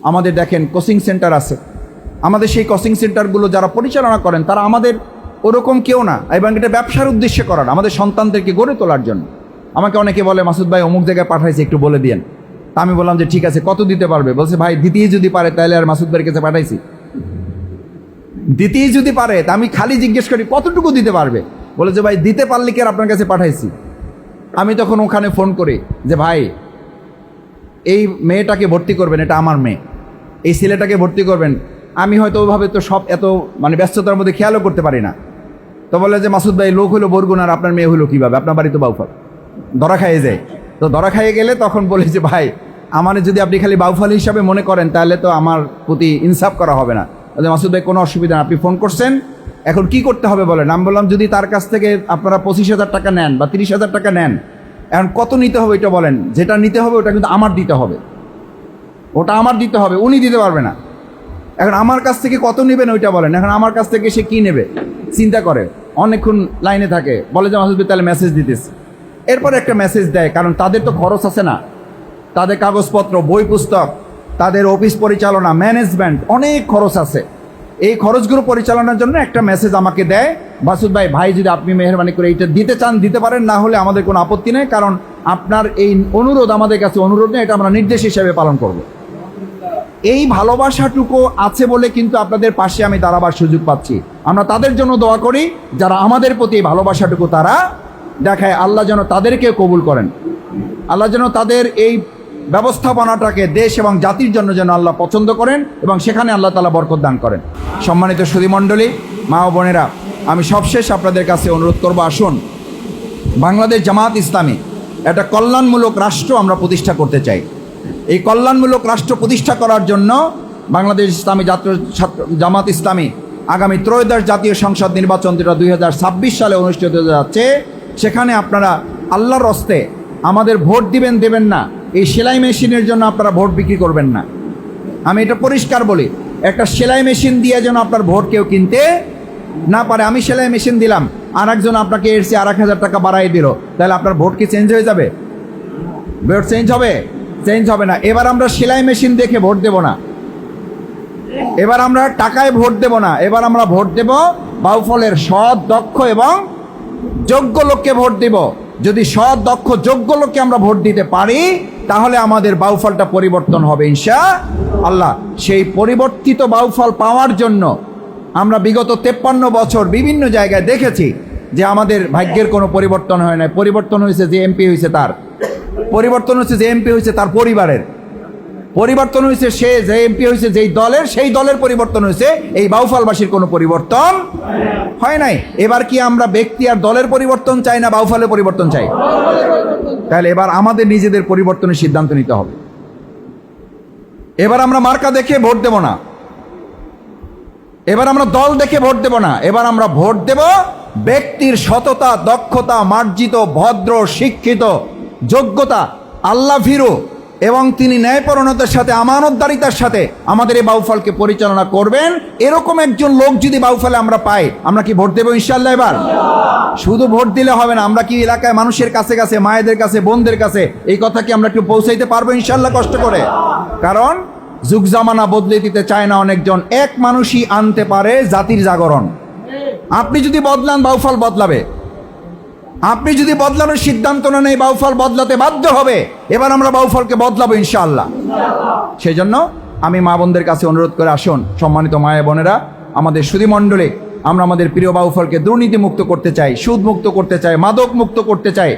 আমাদের দেখেন coaching centre আছে, আমাদের সেই কোচিং সেন্টারগুলো যারা পরিচালনা করেন তারা আমাদের ওরকম কেউ না, এবং এটা ব্যবসার উদ্দেশ্যে করার, আমাদের সন্তানদেরকে গড়ে তোলার জন্য। আমাকে অনেকে বলে, মাসুদ ভাই অমুক জায়গায় পাঠাইছে, একটু বলে দিয়েন। তা আমি বললাম যে ঠিক আছে, কত দিতে পারবে? বলছে ভাই দিতেই যদি পারে তাহলে আর মাসুদ ভাইয়ের কাছে পাঠাইছি, দিতেই যদি পারে। তা আমি খালি জিজ্ঞেস করি কতটুকু দিতে পারবে? বলে যে ভাই দিতে পারলে কি আর আপনার কাছে পাঠাইছি। আমি তখন ওখানে ফোন করি যে ভাই এই মেয়েটাকে ভর্তি করবেন, এটা আমার মেয়ে, এই ছেলেটাকে ভর্তি করবেন। আমি হয়তো ওইভাবে তো সব এত মানে ব্যস্ততার মধ্যে খেয়ালও করতে পারি না। তো বলে যে মাসুদ ভাই লোক হলো বরগুনা আর আপনার মেয়ে হলো কীভাবে, আপনার বাড়ি তো বাউফল, ধরা খাইয়ে যায়। তো ধরা খাইয়ে গেলে তখন বলে যে ভাই আমার যদি আপনি খালি বাউফল হিসাবে মনে করেন তাহলে তো আমার প্রতি ইনসাফ করা হবে না। মাসুদ ভাই কোনো অসুবিধা না, আপনি ফোন করছেন, এখন কি করতে হবে বলেন। আমি বললাম যদি তার কাছ থেকে আপনারা 25,000 টাকা নেন বা 30,000 টাকা নেন, এখন কত নিতে হবে এটা বলেন। যেটা নিতে হবে ওটা কিন্তু আমার দিতে হবে, ওটা আমার দিতে হবে, উনি দিতে পারবে না। এখন আমার কাছ থেকে কত নেবেন ওইটা বলেন। এখন আমার কাছ থেকে সে কি নেবে চিন্তা করে, অনেকক্ষণ লাইনে থাকে, বলে যে মাসুদ ভাই তাহলে মেসেজ দিতেছে। এরপরে একটা মেসেজ দেয়, কারণ তাদের তো খরচ আছে না, তাদের কাগজপত্র, বই পুস্তক, তাদের অফিস পরিচালনা, ম্যানেজমেন্ট, অনেক খরচ আছে। এই খরচগুলো পরিচালনার জন্য একটা মেসেজ আমাকে দেয়, মাসুদ ভাই ভাই যদি আপনি মেহরবানি করে এইটা দিতে চান দিতে পারেন, না হলে আমাদের কোনো আপত্তি নেই, কারণ আপনার এই অনুরোধ আমাদের কাছে অনুরোধ নেই, এটা আমরা নির্দেশ হিসেবে পালন করব। এই ভালোবাসাটুকু আছে বলে কিন্তু আপনাদের পাশে আমি দাঁড়াবার সুযোগ পাচ্ছি। আমরা তাদের জন্য দোয়া করি যারা আমাদের প্রতি এই ভালোবাসাটুকু তারা দেখায়। আল্লাহ যেন তাদেরকে কবুল করেন, আল্লাহ যেন তাদের এই ব্যবস্থাপনাটাকে দেশ এবং জাতির জন্য যেন আল্লাহ পছন্দ করেন এবং সেখানে আল্লাহ তাআলা বরকত দান করেন। সম্মানিত সুধীমণ্ডলী, মা ও বোনেরা, আমি সবশেষ আপনাদের কাছে অনুরোধ করব, আসুন বাংলাদেশ জামাত ইসলামী একটা কল্যাণমূলক রাষ্ট্র আমরা প্রতিষ্ঠা করতে চাই। এই কল্যাণমূলক রাষ্ট্র প্রতিষ্ঠা করার জন্য বাংলাদেশ ইসলামী জামাত ইসলামী আগামী ত্রয়োদশ জাতীয় সংসদ নির্বাচন যেটা 2026 সালে অনুষ্ঠিত হতে যাচ্ছে, সেখানে আপনারা আল্লাহর হস্তে আমাদের ভোট দিবেন, দেবেন না এই সেলাই মেশিনের জন্য আপনারা ভোট বিক্রি করবেন না। আমি এটা পরিষ্কার বলি, একটা সেলাই মেশিন দিয়ে যেন আপনার ভোট কেউ কিনতে না পারে। আমি সেলাই মেশিন দিলাম, আর একজন আপনাকে এর চেয়ে 1,000 টাকা বাড়াই দিল, তাহলে আপনার ভোট কি চেঞ্জ হয়ে যাবে? ভোট চেঞ্জ হবে? চেঞ্জ হবে না। এবার আমরা সেলাই মেশিন দেখে ভোট দেব না, এবার আমরা টাকায় ভোট দেব না, এবার আমরা ভোট দেব বাউফলের সৎ, দক্ষ এবং যোগ্য লোককে ভোট দেব। যদি সৎ, দক্ষ, যোগ্য লোককে আমরা ভোট দিতে পারি তাহলে আমাদের বাউফলটা পরিবর্তন হবে ইনশাআল্লাহ। সেই পরিবর্তিত বাউফল পাওয়ার জন্য আমরা বিগত 53 বছর বিভিন্ন জায়গায় দেখেছি যে আমাদের ভাগ্যের কোনো পরিবর্তন হয় না। পরিবর্তন হয়েছে যে এমপি হয়েছে তার, পরিবর্তন হয়েছে যে এমপি হয়েছে তার পরিবারের, পরিবর্তন হয়েছে সে যে এমপি হয়েছে যেই দলের, সেই দলের পরিবর্তন হয়েছে। এই বাউফলবাসীর কোনো পরিবর্তন হয় নাই। এবার কি আমরা ব্যক্তি আর দলের পরিবর্তন চাই না বাউফলের পরিবর্তন চাই? তাহলে এবার আমাদের নিজেদের পরিবর্তনের সিদ্ধান্ত নিতে হবে। এবার আমরা মার্কা দেখে ভোট দেব না, এবার আমরা দল দেখে ভোট দেব না, এবার আমরা ভোট দেব ব্যক্তির সততা, দক্ষতা, মার্জিত, ভদ্র, শিক্ষিত, যোগ্যতা, আল্লাহ ভীরু এবং তিনি ন্যায়পরায়ণতার সাথে, আমানতদারিতার সাথে আমাদের এই বাউফলকে পরিচালনা করবেন। এরকম একজন লোক যদি বাউফলে আমরা পাই, আমরা কি ভোট দেবো ইনশাআল্লাহ? এবার শুধু ভোট দিলে হবে না, আমরা কি এলাকায় মানুষের কাছে কাছে, মায়েদের কাছে, বোনদের কাছে এই কথা কি আমরা একটু পৌঁছাইতে পারবো ইনশাআল্লাহ কষ্ট করে? কারণ যুগ জামানা বদলে দিতে চায় না অনেকজন, এক মানুষই আনতে পারে জাতির জাগরণ। আপনি যদি বদলান বাউফল বদলাবে, আপনি যদি বদলানোর সিদ্ধান্ত নেন এই বাউফল বদলাতে বাধ্য হবে। এবার আমরা বাউফলকে বদলাবো ইনশাআল্লাহ। সেই জন্য আমি মা বোনদের কাছে অনুরোধ করে, আসুন সম্মানিত মায়া বোনেরা, আমাদের সুধীমণ্ডলী, আমরা আমাদের প্রিয় বাউফলকে দুর্নীতি মুক্ত করতে চাই, সুদ মুক্ত করতে চাই, মাদক মুক্ত করতে চাই।